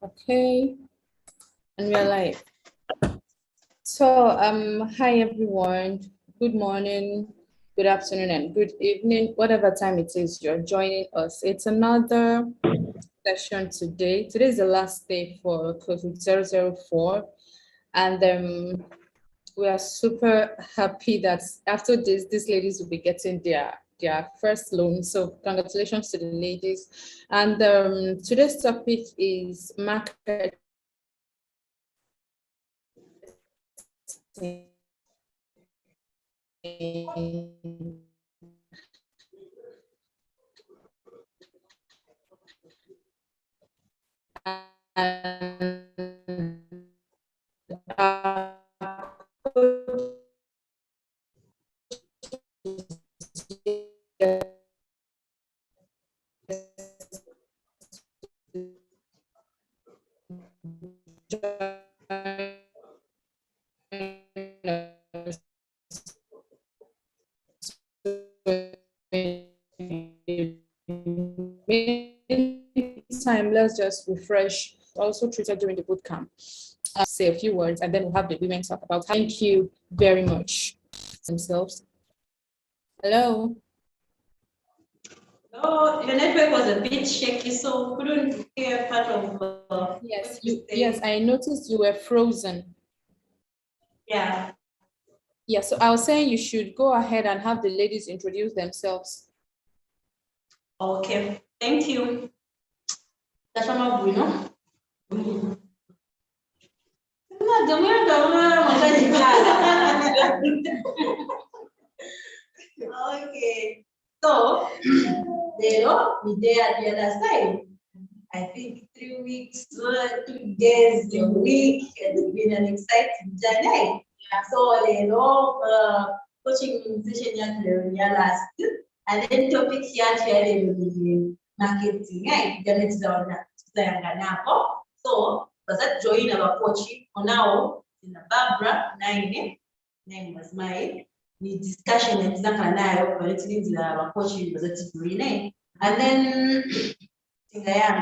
Okay, and we are live. So, hi everyone. Good morning, good afternoon, and good evening, whatever time it is you're joining us. It's another session today. Today is the last day for Cohort 004, and we are super happy that after this, these ladies will be getting their first loan. So, congratulations to the ladies. And today's topic is market. Meantime, let's just refresh. Also treated during the boot camp. Say a few words, and then we'll have the women talk about. Thank you very much. Themselves. Hello. Oh, the network was a bit shaky, so couldn't hear part of. Yes, I noticed you were frozen. Yeah. Yeah, so I was saying you should go ahead and have the ladies introduce themselves. Okay, thank you. Tashama Bruno. Okay, so we there at the other side. I think 3 weeks, 2 days, a week, and it's been an exciting journey. So, coaching session last, and then topic here marketing, so, was that join our coaching now in Barbara, nine was mine. The discussion and nayo our coaching was and then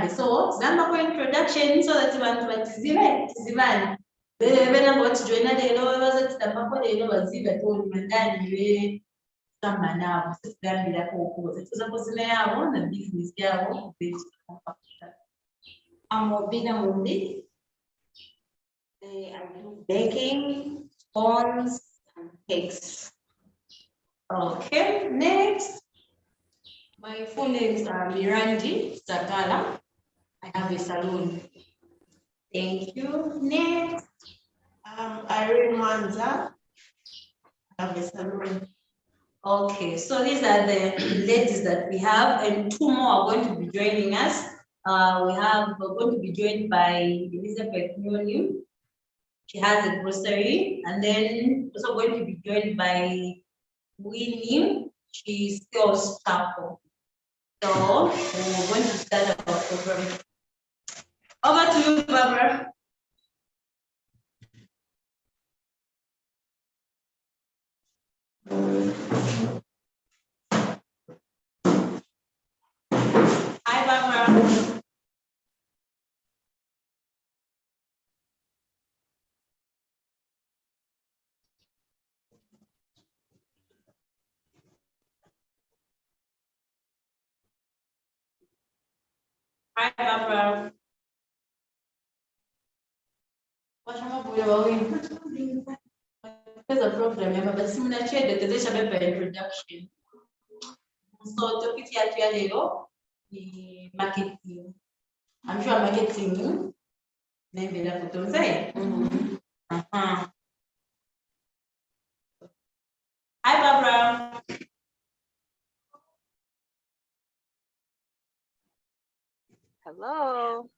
so number for introduction so that abantu batizibane bena ngothi joina lelo bazothamba lelo bazibe toni mandani sihamba nabo sesihambi lapho ukuze tuzaphosile yabo na business yabo. I'm Mobina Mundi. I do baking, scones, and cakes. Okay, next. My full names are Mirandi Zakala. I have a salon. Thank you. Next. Irene Manza. I have a salon. Okay, so these are the ladies that we have, and 2 more are going to be joining us. We're going to be joined by Elizabeth Nyoni. She has a grocery, and then also going to be joined by Winnie. She sells taco. So we're going to start our program. Over to you, Barbara. Hi, Barbara. Hi, Barbara. There's a problem, but similar to the introduction. So topic here the marketing. I'm sure marketing. Maybe that's what I'm saying. Hi, Barbara. Hello.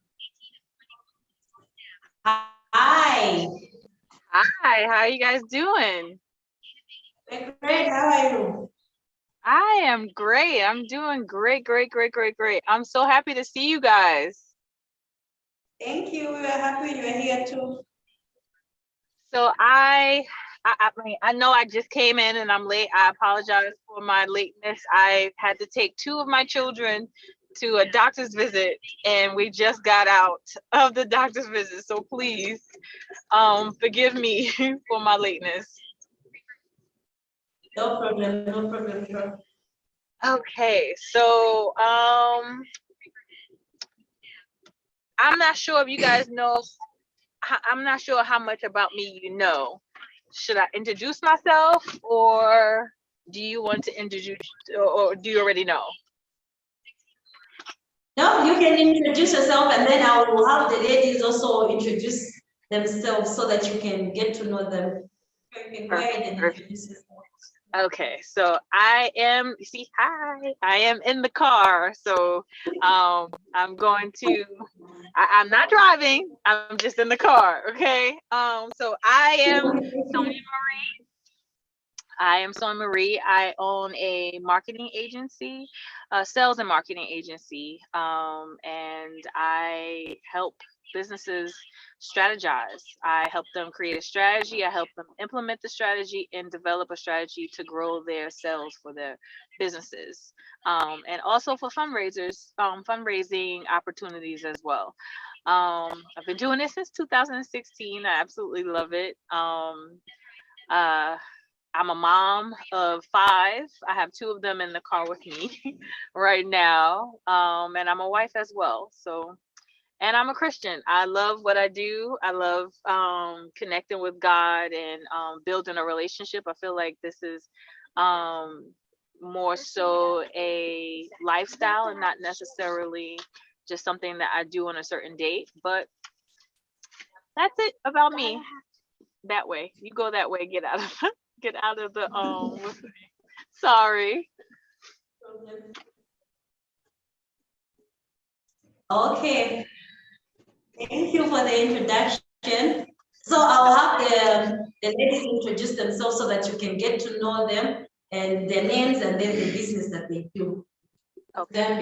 Hi. Hi, how are you guys doing? Great, how are you? I am great. I'm doing great. I'm so happy to see you guys. Thank you. We are happy you are here too. So I mean, I know I just came in and I'm late. I apologize for my lateness. I had to take 2 of my children to a doctor's visit, and we just got out of the doctor's visit. So please, forgive me for my lateness. No problem, no problem, sure. Okay, so I'm not sure if you guys know. I'm not sure how much about me you know. Should I introduce myself, or do you want to introduce, or do you already know? No, you can introduce yourself, and then I will have the ladies also introduce themselves so that you can get to know them. You can go ahead and introduce yourself. Okay, so I am, you see, hi, I am in the car. So I'm going to, I'm not driving, I'm just in the car, okay? So I am Sonia Marie. I am Sonia Marie. I own a marketing agency, sales and marketing agency, and I help businesses strategize. I help them create a strategy. I help them implement the strategy and develop a strategy to grow their sales for their businesses, and also for fundraisers, fundraising opportunities as well. I've been doing this since 2016. I absolutely love it. Uh, I'm a mom of 5. I have 2 of them in the car with me right now. And I'm a wife as well. So, and I'm a Christian. I love what I do. I love connecting with God and building a relationship. I feel like this is more so a lifestyle and not necessarily just something that I do on a certain date. But that's it about me. That way. You go that way, get out of get out of the sorry. Okay, thank you for the introduction. So I'll have the ladies introduce themselves so that you can get to know them and their names and then the business that they do. Okay.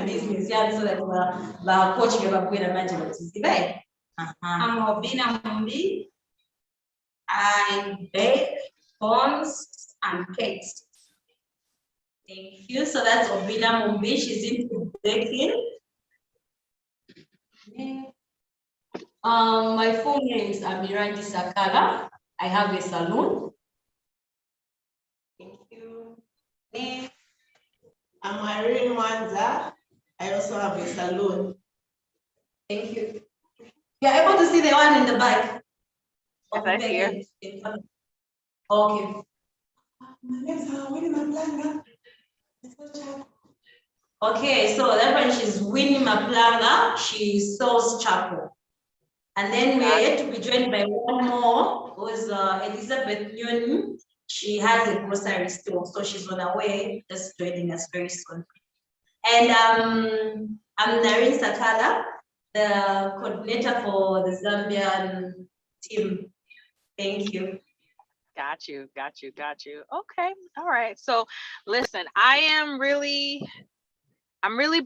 Business so that coach I'm Obina Mumbi. I bake buns and cakes. Thank you. So that's Obina Mumbi. She's into baking. My full name is Amirandi Sakala. I have a salon. Thank you. I'm Irene Wanza. I also have a salon. Thank you. You're able to see the one in the back? Yes, I see her. Okay. My name is Winnie Maplanga. Okay, so that one she's Winnie Maplanga. She sells charcoal. And then we are yet to be joined by one more, who's Elizabeth Nyoni. She has a grocery store, so she's on her way, just joining us very soon. And I'm Narine Sakala, the coordinator for the Zambian team. Thank you. Got you. Okay. All right. So listen, I'm really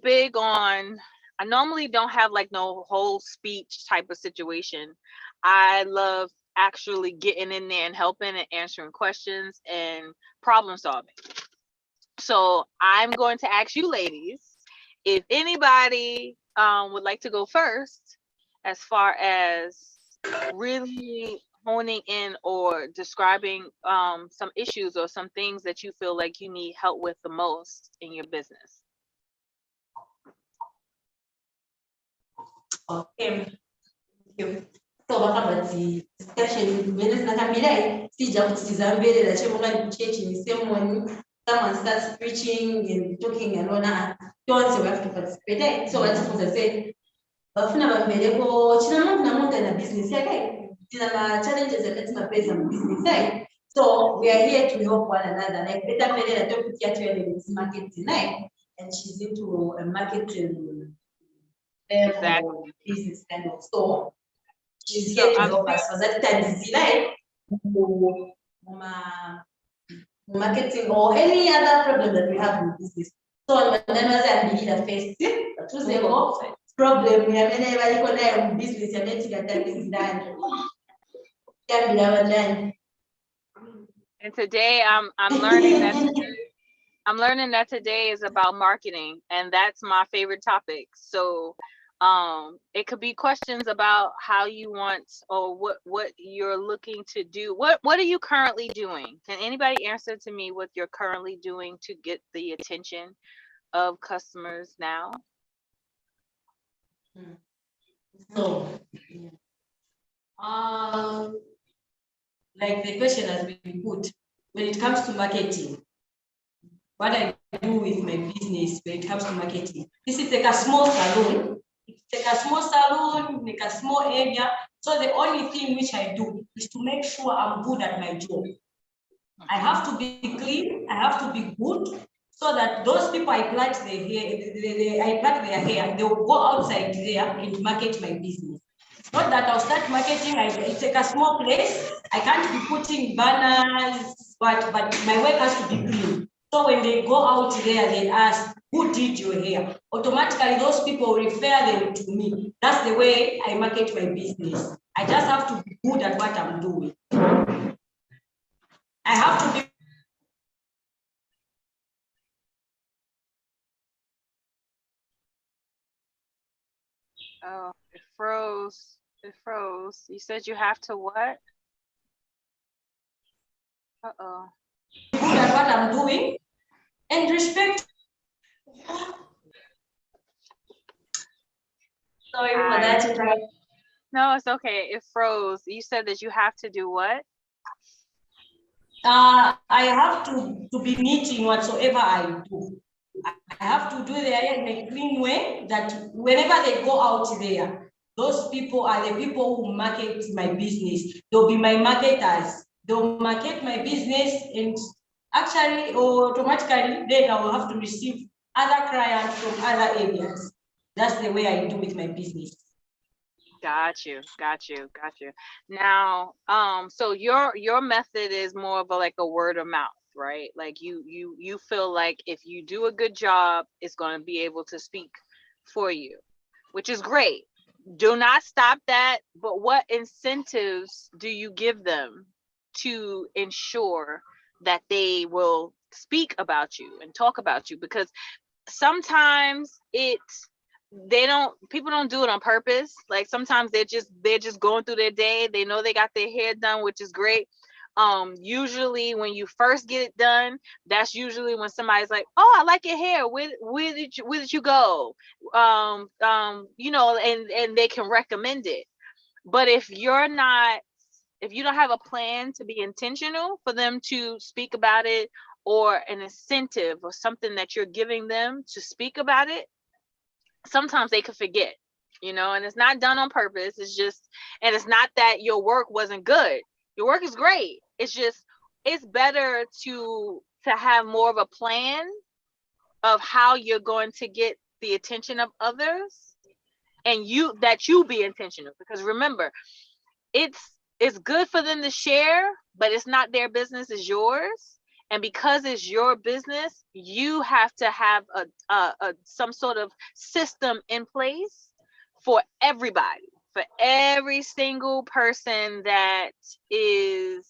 big on, I normally don't have like no whole speech type of situation. I love actually getting in there and helping and answering questions and problem solving. So I'm going to ask you ladies, if anybody would like to go first as far as really honing in or describing some issues or some things that you feel like you need help with the most in your business. Okay. Thank you. So bakabati discussion when nakamira sija kutiza mbele la chemo ngani kuchechi ni someone starts preaching and talking and all that. Don't we have to participate. So what you say bafuna bambeleko china muntu na muntu na business yake tina ma challenges that ma face mu business yake. So we are here to help one another. Like better mbele la topic ya tuele is marketing like, and she's into a marketing Exactly. business kind of store. She's here to help us. So that time is like marketing or any other problem that we have in business. So when I say I'm face, problem we have in business and let's get that is done. Can be done. And today I'm learning that I'm learning that today is about marketing, and that's my favorite topic. So it could be questions about how you want or what you're looking to do. What are you currently doing? Can anybody answer to me what you're currently doing to get the attention of customers now? So, like the question has been put, when it comes to marketing, what I do with my business when it comes to marketing. This is like a small salon. It's like a small salon, like a small area. So the only thing which I do is to make sure I'm good at my job. I have to be clean, I have to be good, so that those people I plait their hair, they will go outside there and market my business. Not that I'll start marketing, it's like a small place. I can't be putting banners, but my work has to be clean. So when they go out there, they ask, who did your hair? Automatically, those people refer them to me. That's the way I market my business. I just have to be good at what I'm doing. I have to be. Oh, it froze. It froze. You said you have to what? Uh-oh. Good at what I'm doing and respect. Sorry for that. No, it's okay. It froze. You said that you have to do what? I have to be neat in whatsoever I do. I have to do the hair in a clean way that whenever they go out there, those people are the people who market my business. They'll be my marketers. They'll market my business, and actually automatically then I will have to receive other clients from other areas. That's the way I do with my business. Got you. Now, so your method is more of like a word of mouth, right? Like you feel like if you do a good job, it's going to be able to speak for you, which is great. Do not stop that. But what incentives do you give them to ensure that they will speak about you and talk about you? Because sometimes people don't do it on purpose. Like sometimes they're just going through their day. They know they got their hair done, which is great. Usually when you first get it done, that's usually when somebody's like, oh, I like your hair, where did you go? And they can recommend it. But if you don't have a plan to be intentional for them to speak about it, or an incentive or something that you're giving them to speak about it, sometimes they could forget, and it's not done on purpose. And it's not that your work wasn't good. Your work is great. It's better to have more of a plan of how you're going to get the attention of others, and you be intentional, because remember, it's good for them to share, but it's not their business, it's yours. And because it's your business, you have to have some sort of system in place for everybody, for every single person that is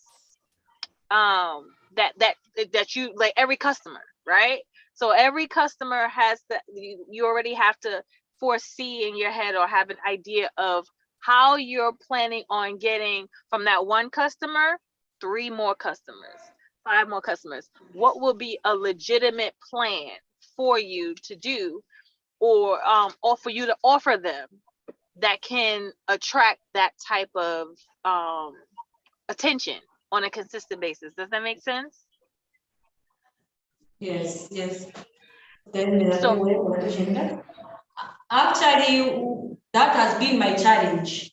that you like, every customer, right? So every customer has to, you already have to foresee in your head or have an idea of how you're planning on getting from that one customer 3 more customers, 5 more customers. What will be a legitimate plan for you to do, or for you to offer them, that can attract that type of attention on a consistent basis? Does that make sense? Yes. So, actually, that has been my challenge,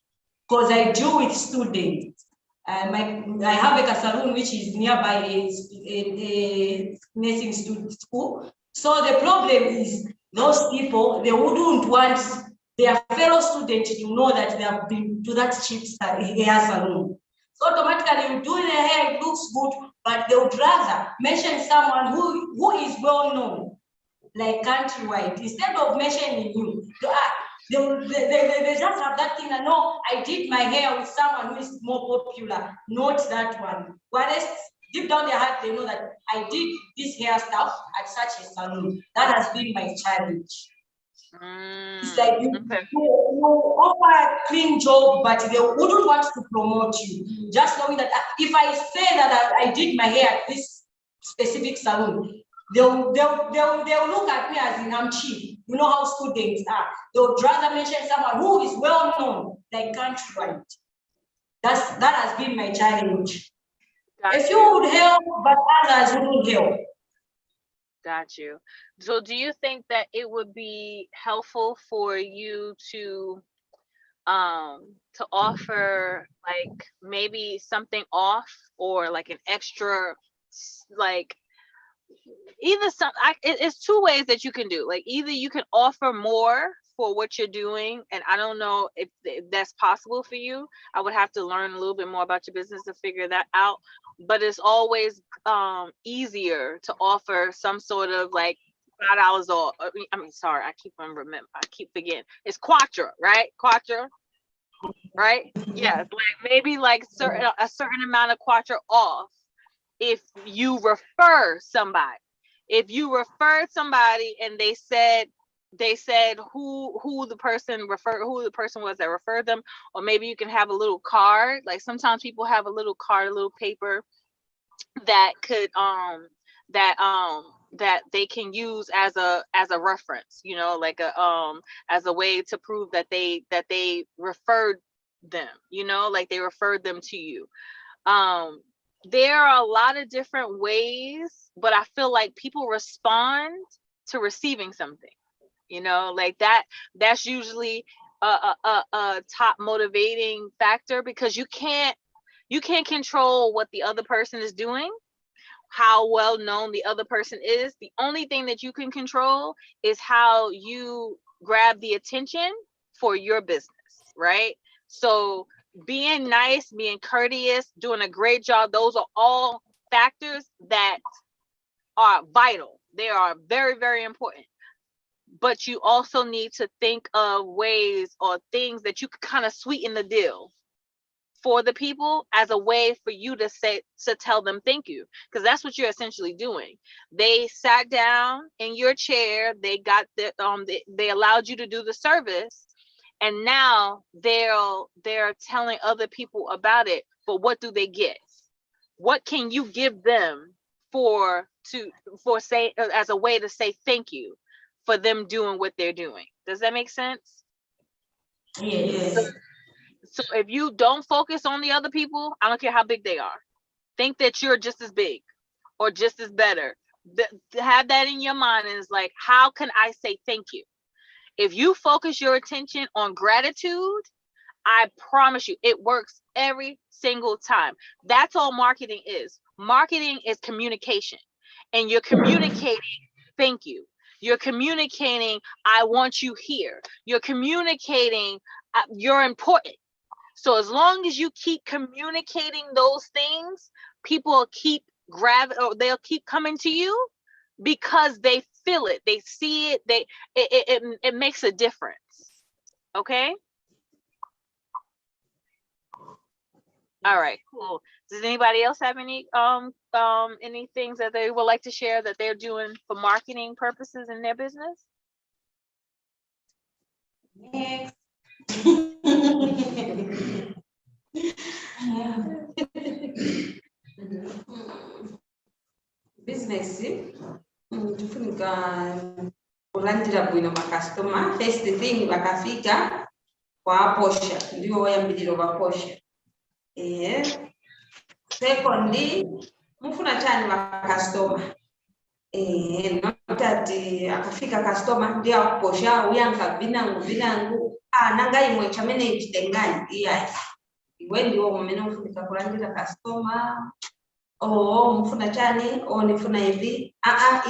because I deal with students. I have a salon which is nearby a nursing school. So the problem is, those people, they wouldn't want their fellow students to know that they have been to that cheap hair salon. So automatically you do the hair, it looks good, but they would rather mention someone who is well known, like countrywide, instead of mentioning you. They just have that thing, and no, I did my hair with someone who is more popular, not that one. Whereas deep down their heart, they know that I did this hair stuff at such a salon. That has been my challenge. It's like you offer a clean job, but they wouldn't want to promote you. Just knowing that if I say that I did my hair at this specific salon, they'll look at me as in I'm cheap. You know how students are. They'll rather mention someone who is well known than countrywide. That has been my challenge. If you would help, but others wouldn't help. Got you. So do you think that it would be helpful for you to offer like maybe something off or like an extra, like either it's two ways that you can do. Like either you can offer more for what you're doing, and I don't know if that's possible for you. I would have to learn a little bit more about your business to figure that out. But it's always easier to offer some sort of like $5 off. I mean, sorry, I keep forgetting. It's Quattro, right? Quattro, right? Yes, like maybe like a certain amount of Quattro off if you refer somebody. If you referred somebody and they said who the person was that referred them, or maybe you can have a little card. Like sometimes people have a little card, a little paper that could that they can use as a reference, you know, like as a way to prove that they referred them, you know, like they referred them to you. There are a lot of different ways, but I feel like people respond to receiving something, you know, like that's usually a top motivating factor, because you can't control what the other person is doing, how well known the other person is. The only thing that you can control is how you grab the attention for your business, right? So being nice, being courteous, doing a great job, those are all factors that are vital. They are very, very important. But you also need to think of ways or things that you could kind of sweeten the deal for the people as a way for you to tell them thank you, because that's what you're essentially doing. They sat down in your chair, they got they allowed you to do the service, and now they're telling other people about it. But what do they get? What can you give them say as a way to say thank you for them doing what they're doing? Does that make sense? Yes. So if you don't focus on the other people, I don't care how big they are, think that you're just as big or just as better. Have that in your mind, and it's like, how can I say thank you? If you focus your attention on gratitude, I promise you, it works every single time. That's all marketing is. Marketing is communication, and you're communicating thank you. You're communicating, I want you here. You're communicating, you're important. So as long as you keep communicating those things, people will keep they'll keep coming to you because they feel it, they see it, it makes a difference. Okay. All right, cool. Does anybody else have any things that they would like to share that they're doing for marketing purposes in their business? Next. Business tufunika kulandira bwino makastoma. First thing vakafika kwaposha, ndio wayambiriro vaposha. Secondly, mufuna chani makastoma. Not ati akafika customer ndio aposha uyanka binangu nanga imwe chamene chitengani iya iwe ndio mumene ufunika kulandira customer mufuna chani nifuna hivi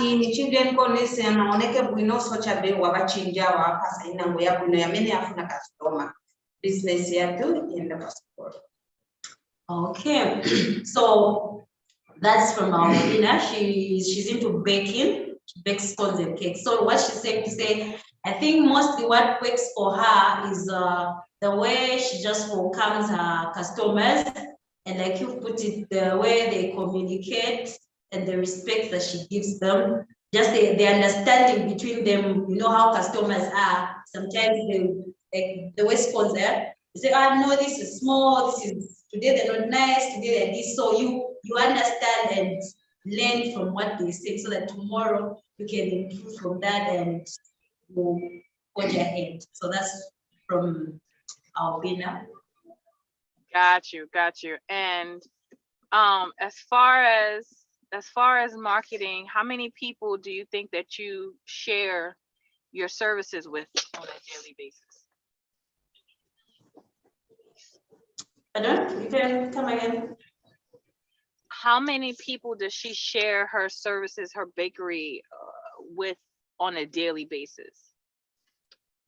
iyi ni children konese anaoneke bwino so chabe wabachinja wapasa inango ya bwino yamene afuna customer business yatu yenda passport. Okay. So that's from our winner. She's into baking. She bakes scones and cakes. So what she said to say, I think mostly what works for her is the way she just welcomes her customers and like you put it, the way they communicate and the respect that she gives them, just the understanding between them. You know how customers are. Sometimes they, like the West Coast there, they say, "Ah, no, this is small. This is today they're not nice. Today they're this." So you understand and learn from what they say, so that tomorrow you can improve from that and move forge ahead. So that's from our winner. Got you, got you. And as far as marketing, how many people do you think that you share your services with on a daily basis? Pardon? You can come again. How many people does she share her services, her bakery with on a daily basis?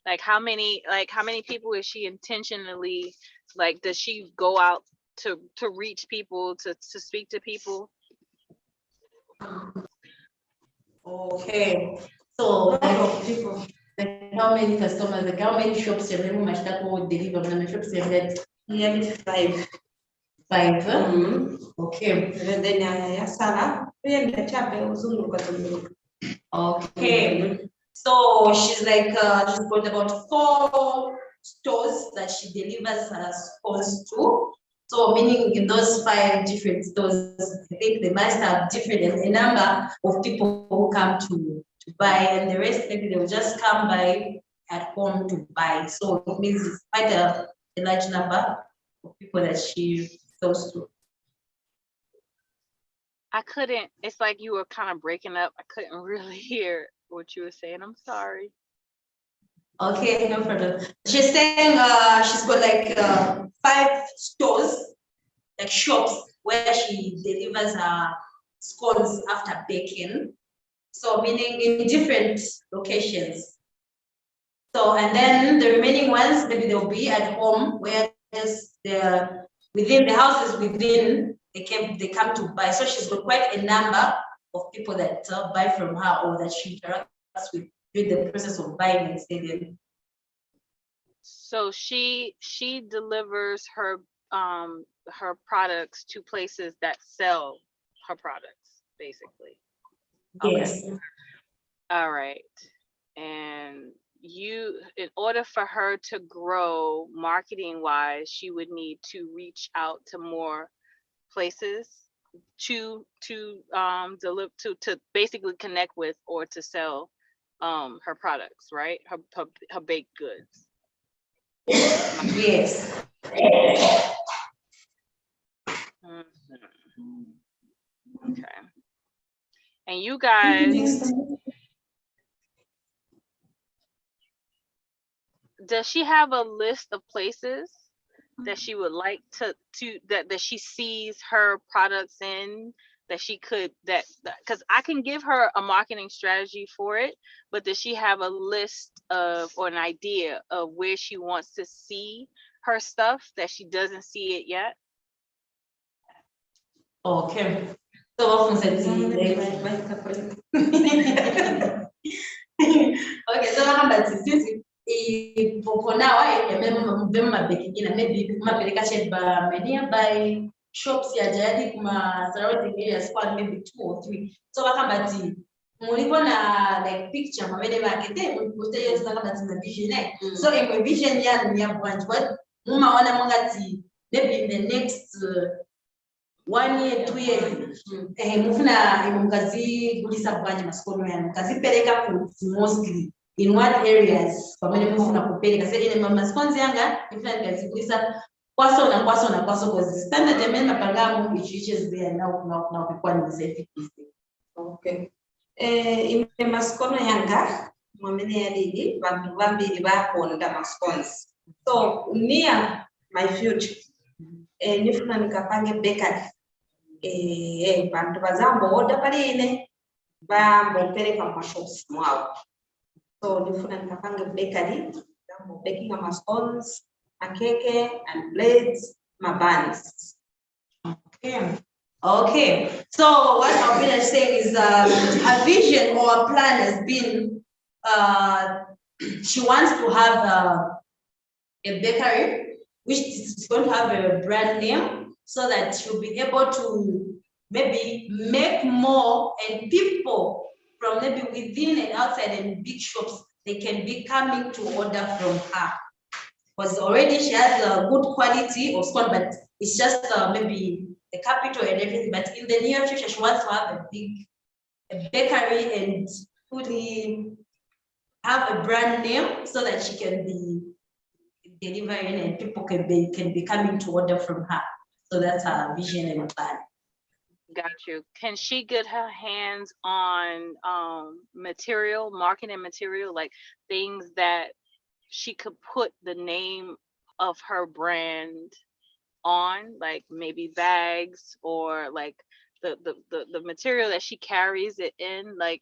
Like how many people is she intentionally, like, does she go out to reach people, to speak to people? Okay. So people, like how many customers, like how many shops you have much that will deliver? How many shops you have that? Yeah, 5. 5. Okay. And then Sarah, we are the chapel. Okay. So she's like she's got about 4 stores that she delivers her scones to. So meaning in those 5 different stores, I think they must have different a number of people who come to buy, and the rest maybe they'll just come by at home to buy. So it means it's quite a large number of people that she sells to. It's like you were kind of breaking up. I couldn't really hear what you were saying. I'm sorry. Okay, no problem. She's saying she's got like 5 stores, like shops, where she delivers her scones after baking. So meaning in different locations. So, and then the remaining ones, maybe they'll be at home, where just they're within the houses within, they come to buy. So she's got quite a number of people that buy from her, or that she interacts with during the process of buying and selling. So she delivers her products to places that sell her products, basically. Yes. Okay. All right. And in order for her to grow marketing wise, she would need to reach out to more places to deliver, to basically connect with, or to sell her products, right? Her baked goods. Yes. Okay. And you guys, does she have a list of places that she would like to that she sees her products in, that she could, because I can give her a marketing strategy for it, but does she have a list of, or an idea of where she wants to see her stuff that she doesn't see it yet? Okay. So often said okay, so since for now I remember maybe nearby shops ya jadi kuma surrounding areas kwa maybe 2 or 3. So wakambati mulibona like picture mamene market muste yesu wakambati na vision so in vision ya ni branch but mumaona mongati maybe in the next 1 year, 2 years, mufuna mukazi kulisa bwanje masikono yani mukazipereka mostly in what areas pamene mufuna kupeleka sasa ine masikono yanga mufuna nikazikulisa kwaso because standard amene mapangamo ichiches there now kwa ni safe. Okay. Ine masikono yanga mwamene yalili bantu bambiri bakonda mascones. So near my future nifuna nikapange bakery bantu bazambo oda paline bambopereka mu shops mwawo. So nifuna nikapange bakery zambo baking my scones, a cake and blades, my buns. Okay. So what I've been saying is a vision or a plan has been she wants to have a bakery which is going to have a brand name, so that she'll be able to maybe make more, and people from maybe within and outside and big shops, they can be coming to order from her. Because already she has a good quality of scone, but it's just maybe the capital and everything. But in the near future, she wants to have a big bakery and fully have a brand name so that she can be delivering and people can be coming to order from her. So that's her vision and plan. Got you. Can she get her hands on material, marketing material, like things that she could put the name of her brand on, like maybe bags or like the material that she carries it in, like,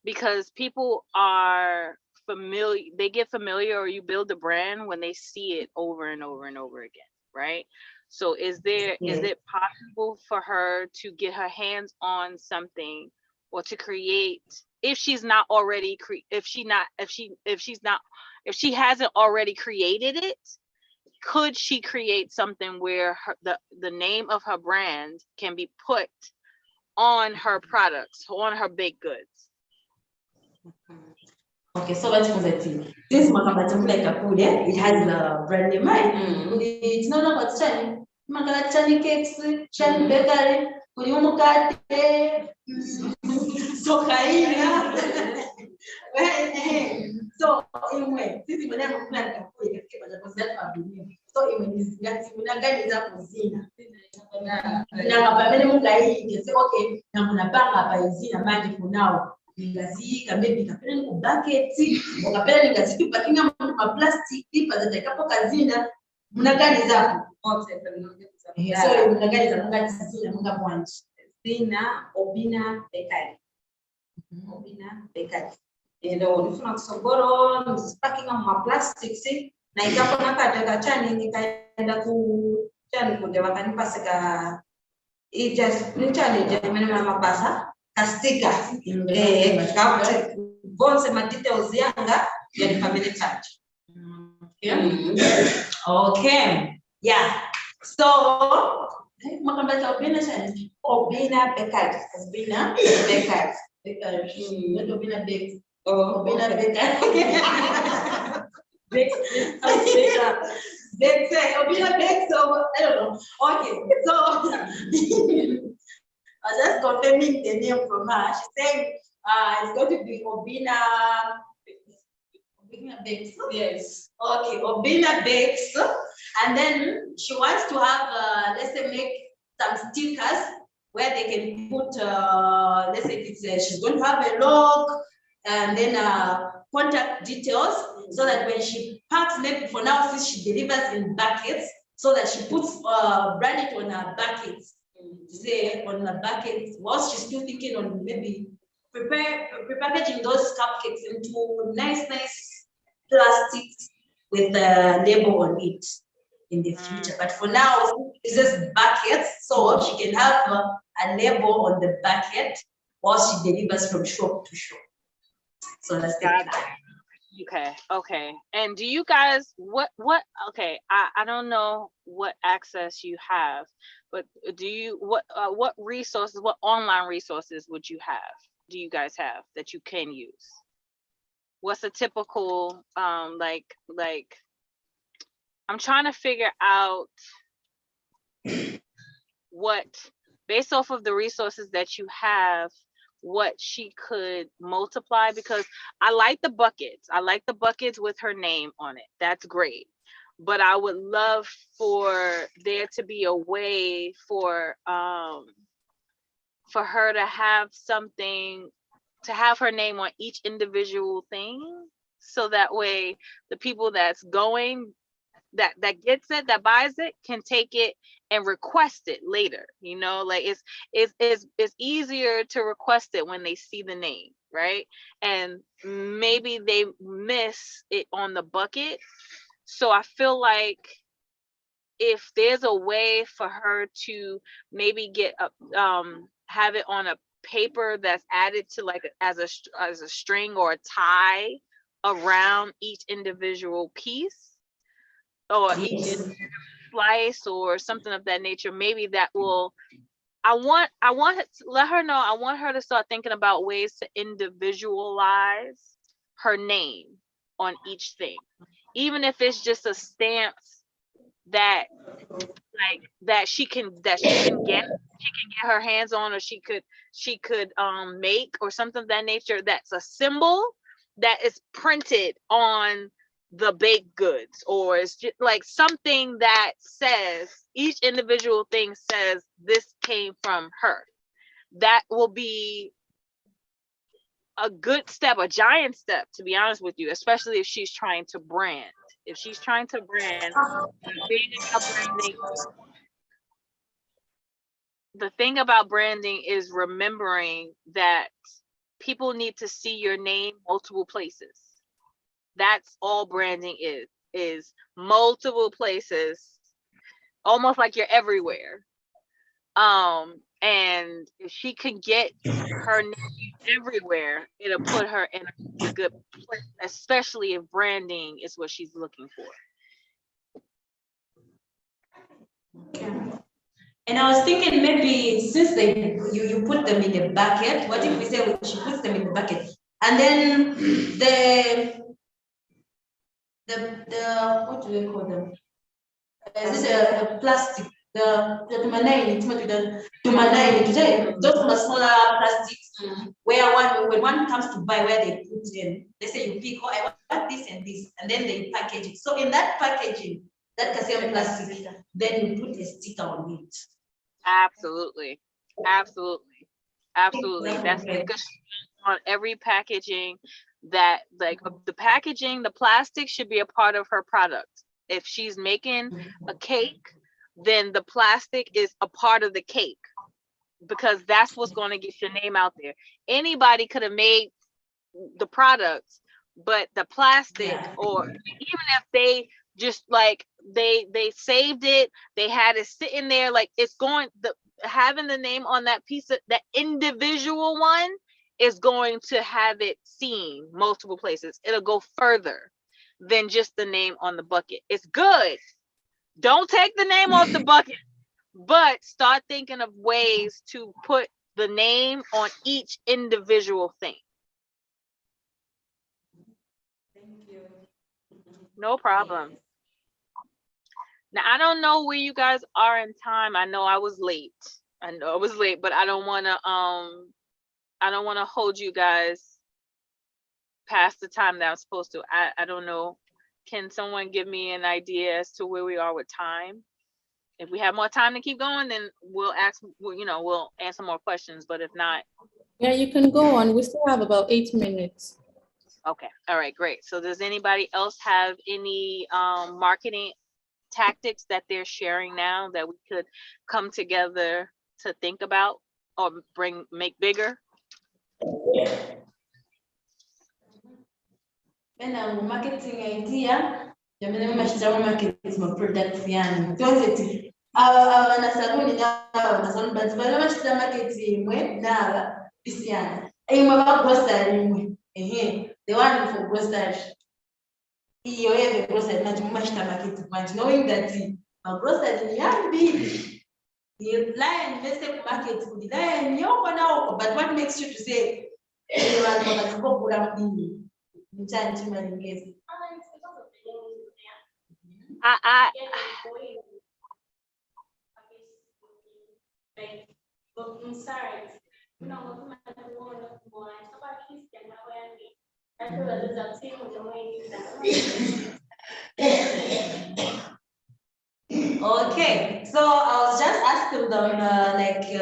because people are familiar, they get familiar, or you build a brand when they see it over and over and over again, right? So is it possible for her to get her hands on something, or to create, if she's not already if she hasn't already created it, could she create something where the name of her brand can be put on her products, on her baked goods? Okay, so let's put it in. This Makamba like a food, it has a brand name, right? It's not about Chani. Makala Chani cakes, Chani bakery, Kuyumukate, so Kaina. So, anyway, this is when I'm planning to put it, so it means that's when I got it up with Zina. Now, but when I'm say, okay, I'm gonna back up by Zina magic for now. Ningazika maybe kapenda ni bucket ukapenda ningazika kinga ma plastic pazatakapo kazina mnagani zapo wote so mnagani za mnga zina mnga branch zina obina bakery obina bakery ndo ulifuna kusogoro packing ma plastics na ikapo nakateka chani nikaenda ku chani kunde wakanipa sika just ni chani jamani mapasa kastika kapte bonse ma details yanga ya family touch. Okay, yeah, so Makamba cha obina chani obina bakery obina bakery not obina bakes obina bakery bakes obina bakes, so I don't know. Okay, so I was just confirming the name from her. She said it's going to be Obina Bakes. Yes. Okay, Obina Bakes. And then she wants to have, let's say, make some stickers where they can put, let's say, she's going to have a log and then contact details, so that when she packs, maybe for now, since she delivers in buckets, so that she puts brand it on her buckets. Say on the bucket, whilst she's still thinking on maybe prepackaging those cupcakes into nice plastics with a label on it in the future. But for now, it's just buckets, so she can have a label on the bucket while she delivers from shop to shop. So that's the plan. Okay. And do you guys, okay, I don't know what access you have, but do you, what resources, what online resources do you guys have that you can use? What's a typical, like, I'm trying to figure out what, based off of the resources that you have, what she could multiply, because I like the buckets. I like the buckets with her name on it. That's great. But I would love for there to be a way for her to have something, to have her name on each individual thing, so that way the people that's going, that gets it, that buys it, can take it and request it later. You know, like it's easier to request it when they see the name, right? And maybe they miss it on the bucket. So I feel like if there's a way for her to maybe get have it on a paper that's added to, like, as a string or a tie around each individual piece, or each slice or something of that nature, maybe that will, I want to let her know, I want her to start thinking about ways to individualize her name on each thing. Even if it's just a stamp that she can get her hands on, or she could make, or something of that nature, that's a symbol that is printed on the baked goods, or it's just like something that says, each individual thing says this came from her. That will be a good step, a giant step, to be honest with you, especially if she's trying to brand. If she's trying to brand, the thing about branding is remembering that people need to see your name multiple places. That's all branding is multiple places, almost like you're everywhere. And if she can get her name everywhere, it'll put her in a good place, especially if branding is what she's looking for. Okay. And I was thinking, maybe since you put them in the bucket, what if we say she puts them in the bucket, and then the what do they call them? Is it a plastic? The those smaller plastics where when one comes to buy, where they put in, they say you pick, oh, I want this and this, and then they package it. So in that packaging, that calcium plastic, then you put a sticker on it. Absolutely. That's stickers on every packaging. That, like, the packaging, the plastic should be a part of her product. If she's making a cake, then the plastic is a part of the cake, because that's what's going to get your name out there. Anybody could have made the products, but the plastic, or even if they just like they saved it, they had it sitting there, like, it's going, having the name on that piece of that individual one is going to have it seen multiple places. It'll go further than just the name on the bucket. It's good. Don't take the name off the bucket, but start thinking of ways to put the name on each individual thing. Thank you. No problem. Now, I don't know where you guys are in time. I know I was late, but I don't want to hold you guys past the time that I'm supposed to. I don't know. Can someone give me an idea as to where we are with time? If we have more time to keep going, then we'll answer more questions. But if not, Yeah, you can go on. We still have about 8 minutes. okay. All right, great. So does anybody else have any marketing tactics that they're sharing now that we could come together to think about or make bigger? When I'm marketing idea, jamani mashitama marketing my products yani. Tuanze na saluni na saluni but bala mashitama marketing mwe na bisiana. Mwa grocery mwe. The one for grocery. Iyo the grocery na mashitama marketing manje, knowing that my grocery ya big. The line invested market could be line yoko, but what makes you to say Okay, so I was just asking them,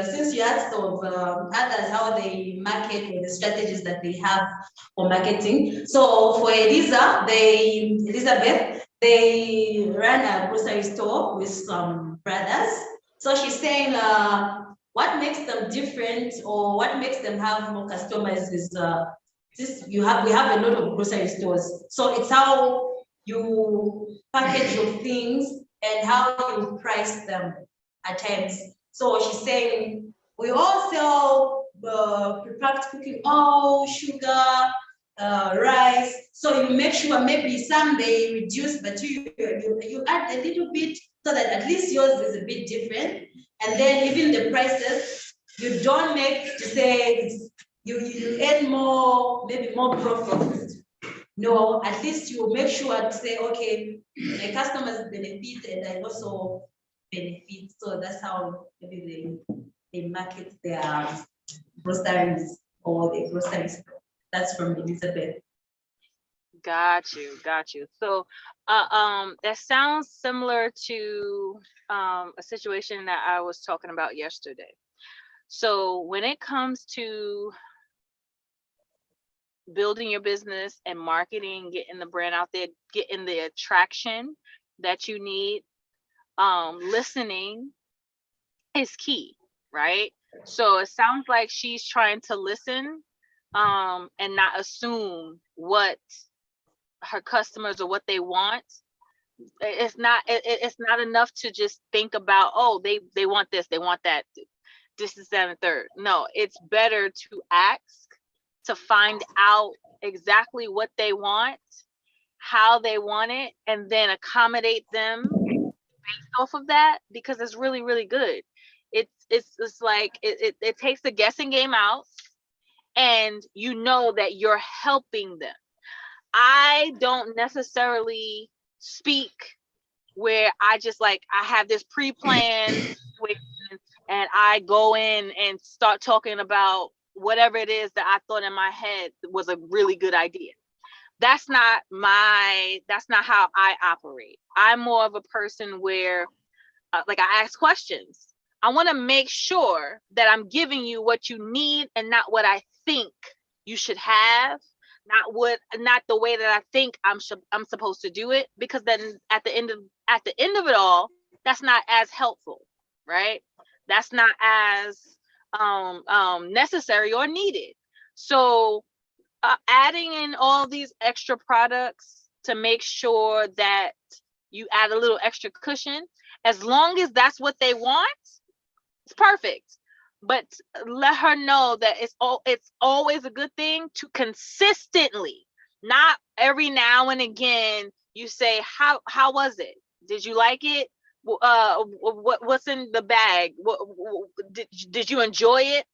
since you asked of others how they market or the strategies that they have for marketing. So for Elizabeth, they run a grocery store with some brothers. So she's saying what makes them different or what makes them have more customers is we have a lot of grocery stores. So it's how you package your things and how you price them at times. So she's saying we all sell prepacked cooking oil, sugar, rice. So you make sure maybe some they reduce, but you add a little bit. so that at least yours is a bit different. And then even the prices, you don't make to say you earn more, maybe more profit. No, at least you make sure to say, okay, my customers benefit and I also benefit. So that's how maybe they market their groceries or the grocery store. That's from Elizabeth. Got you, got you. So, that sounds similar to a situation that I was talking about yesterday. So when it comes to building your business and marketing, getting the brand out there, getting the attraction that you need, listening is key, right? So it sounds like she's trying to listen, and not assume what her customers or what they want. It's not enough to just think about, oh, they want this, they want that, this is that and third. No, it's better to ask, to find out exactly what they want, how they want it, and then accommodate them based off of that, because it's really, really good. It's like it takes the guessing game out, and you know that you're helping them. I don't necessarily speak where I just like, I have this pre-planned situation and I go in and start talking about whatever it is that I thought in my head was a really good idea. That's not how I operate. I'm more of a person where like, I ask questions. I want to make sure that I'm giving you what you need and not what I think you should have, not the way that I think I'm supposed to do it, because then at the end of it all, that's not as helpful, right? That's not as necessary or needed. So adding in all these extra products to make sure that you add a little extra cushion, as long as that's what they want, it's perfect. But let her know that it's always a good thing to consistently, not every now and again, you say, how was it? Did you like it? What's in the bag? Did you enjoy it?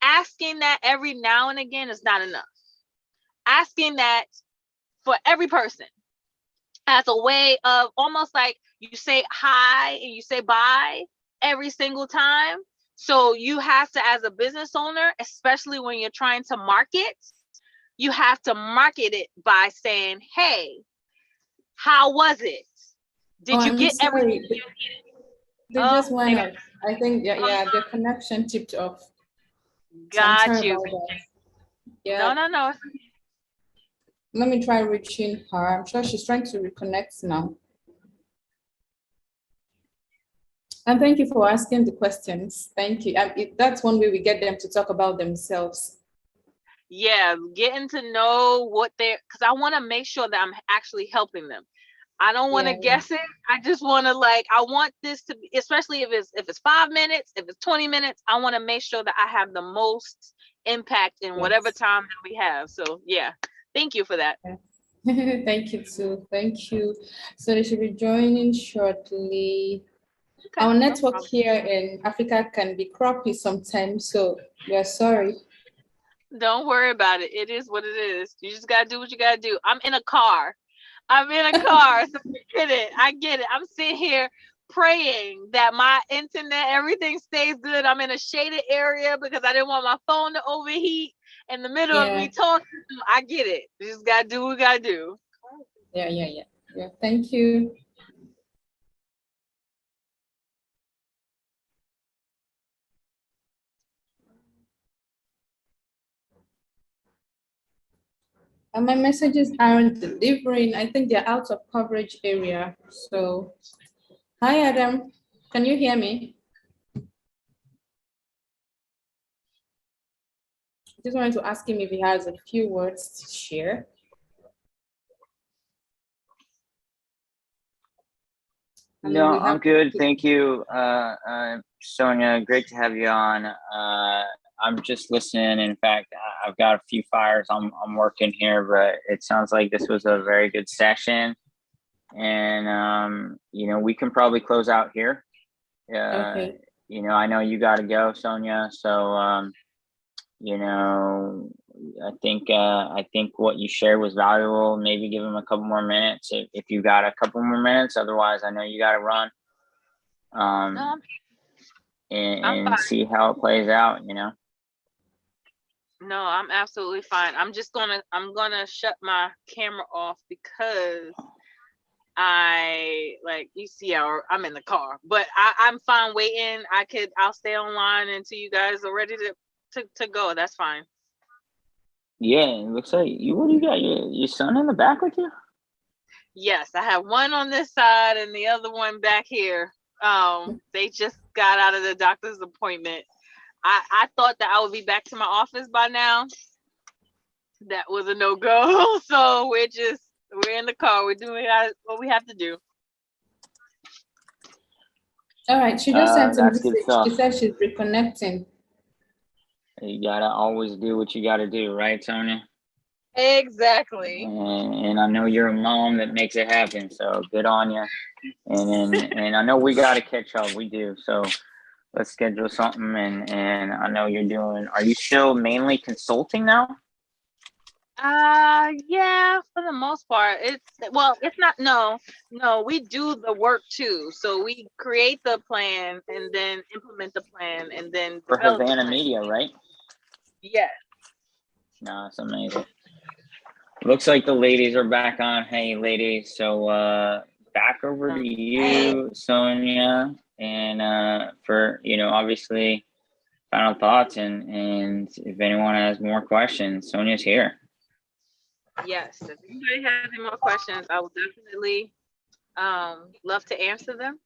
Asking that every now and again is not enough. Asking that for every person as a way of, almost like you say hi and you say bye every single time. So you have to, as a business owner, especially when you're trying to market, you have to market it by saying, hey, how was it? Did you get everything? They just went up. I think, yeah, the connection tipped off. Got you. Yeah. No. Let me try reaching her. I'm sure she's trying to reconnect now. And thank you for asking the questions. Thank you. That's one way we get them to talk about themselves. Yeah, getting to know what they're, because I want to make sure that I'm actually helping them. I don't want to guess it. I just want to, like, I want this to be, especially if it's 5 minutes, if it's 20 minutes, I want to make sure that I have the most impact in whatever time that we have. So yeah, thank you for that. Thank you too. Thank you. So they should be joining shortly. Okay, Our network here in Africa can be crappy sometimes, so we're sorry. Don't worry about it. It is what it is. You just gotta do what you gotta do. I'm in a car, so I get it. I'm sitting here praying that my internet, everything stays good. I'm in a shaded area because I didn't want my phone to overheat in the middle of me talking. I get it. You just gotta do what we gotta do. Yeah. Thank you. And my messages aren't delivering. I think they're out of coverage area. So, hi Adam, can you hear me? Just wanted to ask him if he has a few words to share. No, I'm good. Thank you, Sonia. Great to have you on. I'm just listening. In fact, I've got a few fires I'm working here, but it sounds like this was a very good session. and you know, we can probably close out here. Okay. You know, I know you got to go, Sonia. So you know, I think what you shared was valuable. Maybe give him a couple more minutes if you got a couple more minutes. Otherwise, I know you got to run. No, I'm And fine. see how it plays out. You know. No, I'm absolutely fine. I'm gonna shut my camera off because you see how I'm in the car, but I'm fine waiting. I'll stay online until you guys are ready to go. That's fine. Yeah, it looks like you. What do you got? Your son in the back with you? Yes, I have one on this side and the other one back here. They just got out of the doctor's appointment. I thought that I would be back to my office by now. That was a no-go. So we're in the car. We're doing what we have to do. All right. She just sent a That's good message. stuff. She said she's reconnecting. You gotta always do what you gotta do, right, Sonia? Exactly. And I know you're a mom that makes it happen, so good on you. And I know we gotta catch up. We do. So let's schedule something. And I know you're doing. Are you still mainly consulting now? Yeah, for the most part. It's not, no, we do the work too. So we create the plan and then implement the plan and then For develop the Havana plan. Media, right? Yes. No, it's amazing. Looks like the ladies are back on. Hey, ladies. So back over to you, Sonia, and for, you know, obviously final thoughts and if anyone has more questions, Sonia's here. Yes. If anybody has any more questions, I will definitely love to answer them.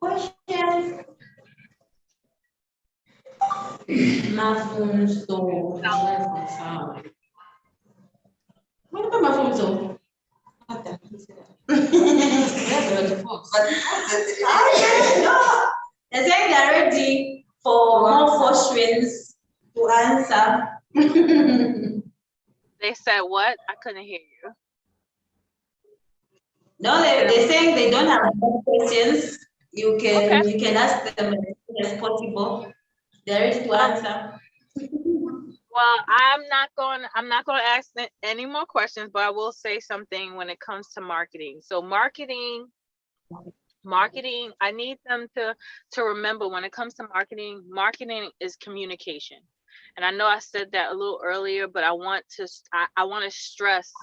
Questions? My phone store. What about my phone store? They're saying they're ready for more questions to answer. They said what? I couldn't hear you. No, they're saying they don't have more questions. You can ask them as soon as possible. They're ready to answer. Well, I'm not going to ask any more questions, but I will say something when it comes to marketing. So marketing, I need them to remember when it comes to marketing is communication. And I know I said that a little earlier, but I want to stress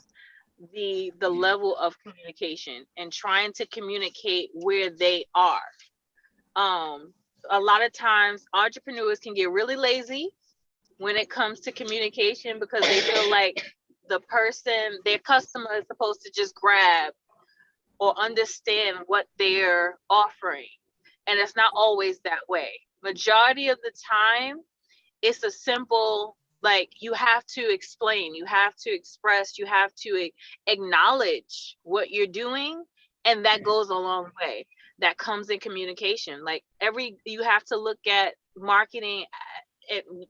the level of communication and trying to communicate where they are. A lot of times entrepreneurs can get really lazy when it comes to communication because they feel like their customer is supposed to just grab or understand what they're offering. And it's not always that way. Majority of the time, it's a simple, like, you have to explain, you have to express, you have to acknowledge what you're doing. And that goes a long way. That comes in communication. Like you have to look at marketing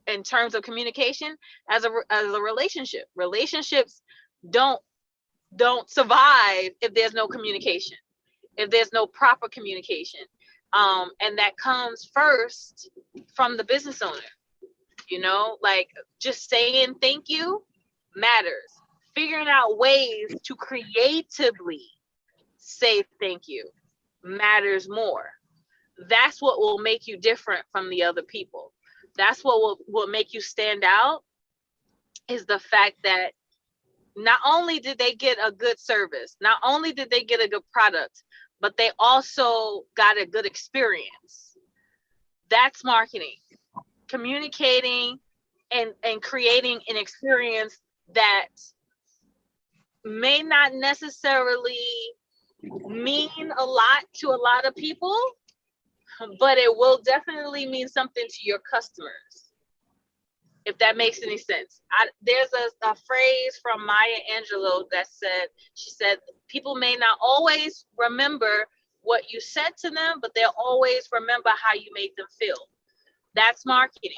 in terms of communication as a relationship. Relationships don't survive if there's no communication, if there's no proper communication. And that comes first from the business owner. You know, like just saying thank you matters. Figuring out ways to creatively say thank you matters more. That's what will make you different from the other people. That's what will make you stand out, is the fact that not only did they get a good service, not only did they get a good product, but they also got a good experience. That's marketing. Communicating and creating an experience that may not necessarily mean a lot to a lot of people, but it will definitely mean something to your customers, if that makes any sense. There's a phrase from Maya Angelou that she said, people may not always remember what you said to them, but they'll always remember how you made them feel. That's marketing.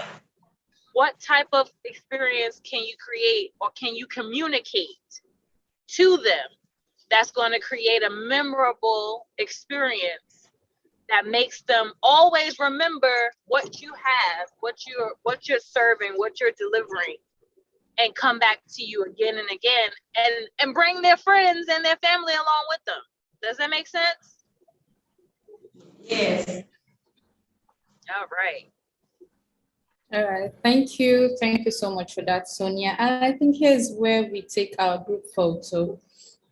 what type of experience can you create or can you communicate to them that's going to create a memorable experience that makes them always remember what you have, what you're serving, what you're delivering, and come back to you again and again, and bring their friends and their family along with them. Does that make sense? Yes. All right. All right, thank you. Thank you so much for that, Sonia. And I think here's where we take our group photo.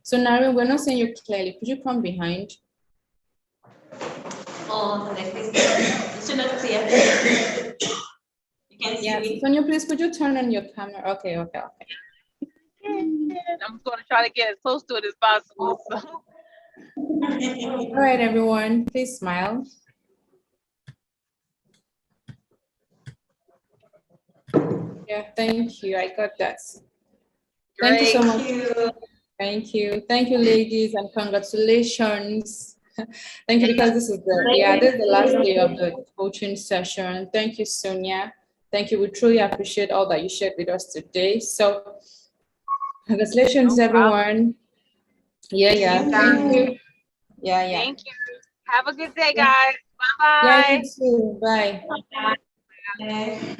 So Naren, we're not seeing you clearly. Could you come behind? Oh, like this. It's not clear. You can see Yeah, me. Sonia, please, could you turn on your camera? Okay. I'm going to try to get as close to it as possible. So. All right, everyone, please smile. Yeah, thank you. I got that. Thank you so much. Thank you. Thank you, ladies, and congratulations. Thank you, because this is the last day of the coaching session. Thank you, Sonia. Thank you. We truly appreciate all that you shared with us today. So congratulations, everyone. Yeah. Thank you. Yeah. Thank you. Have a good day, guys. Bye-bye. Yeah, you too. Bye. Bye.